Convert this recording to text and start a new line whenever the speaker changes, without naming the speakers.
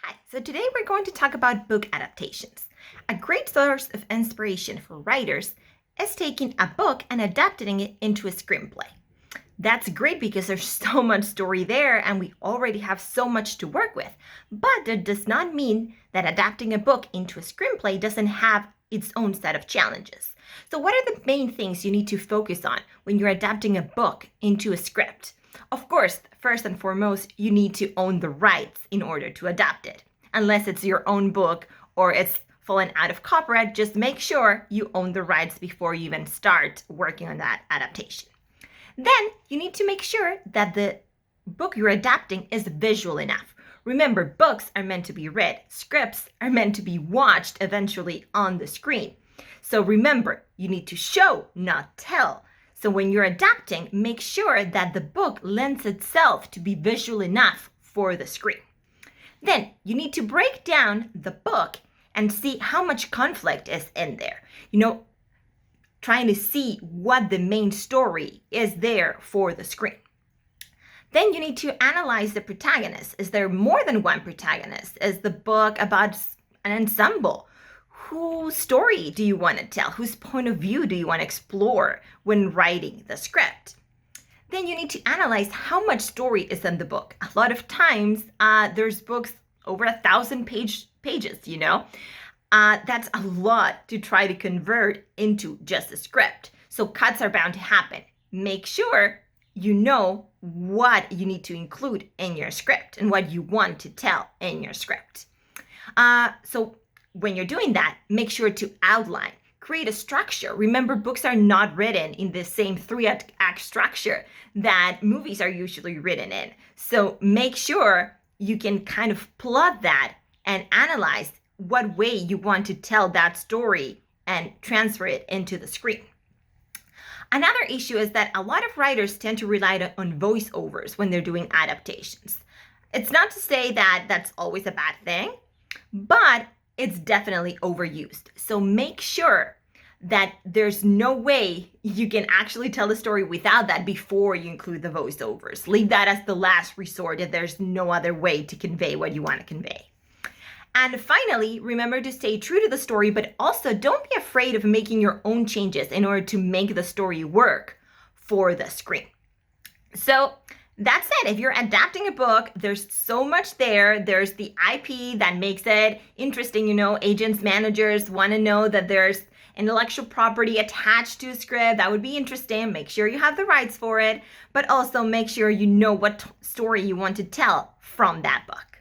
Hi, so today we're going to talk about book adaptations. A great source of inspiration for writers is taking a book and adapting it into a screenplay. That's great because there's so much story there and we already have so much to work with. But that does not mean that adapting a book into a screenplay doesn't have its own set of challenges. So, what are the main things you need to focus on when you're adapting a book into a script? Of course, first and foremost, you need to own the rights in order to adapt it. Unless it's your own book or it's fallen out of copyright, just make sure you own the rights before you even start working on that adaptation. Then you need to make sure that the book you're adapting is visual enough. Remember, books are meant to be read, scripts are meant to be watched eventually on the screen. So remember, you need to show, not tell. So when you're adapting, make sure that the book lends itself to be visual enough for the screen. Then you need to break down the book and see how much conflict is in there. Trying to see what the main story is there for the screen. Then you need to analyze the protagonist. Is there more than one protagonist? Is the book about an ensemble? Whose story do you want to tell? Whose point of view do you want to explore when writing the script? Then you need to analyze how much story is in the book. A lot of times, there's books over 1,000 pages, that's a lot to try to convert into just a script. So cuts are bound to happen. Make sure you know what you need to include in your script and what you want to tell in your script. So when you're doing that, make sure to outline. Create a structure. Remember, books are not written in the same three-act structure that movies are usually written in. So make sure you can kind of plot that and analyze what way you want to tell that story and transfer it into the screen. Another issue is that a lot of writers tend to rely on voiceovers when they're doing adaptations. It's not to say that that's always a bad thing, but it's definitely overused. So make sure that there's no way you can actually tell the story without that before you include the voiceovers. Leave that as the last resort if there's no other way to convey what you want to convey. And finally, remember to stay true to the story, but also don't be afraid of making your own changes in order to make the story work for the screen. So that's it. If you're adapting a book, there's so much there. There's the IP that makes it interesting. Agents, managers want to know that there's intellectual property attached to a script. That would be interesting. Make sure you have the rights for it, but also make sure you know what story you want to tell from that book.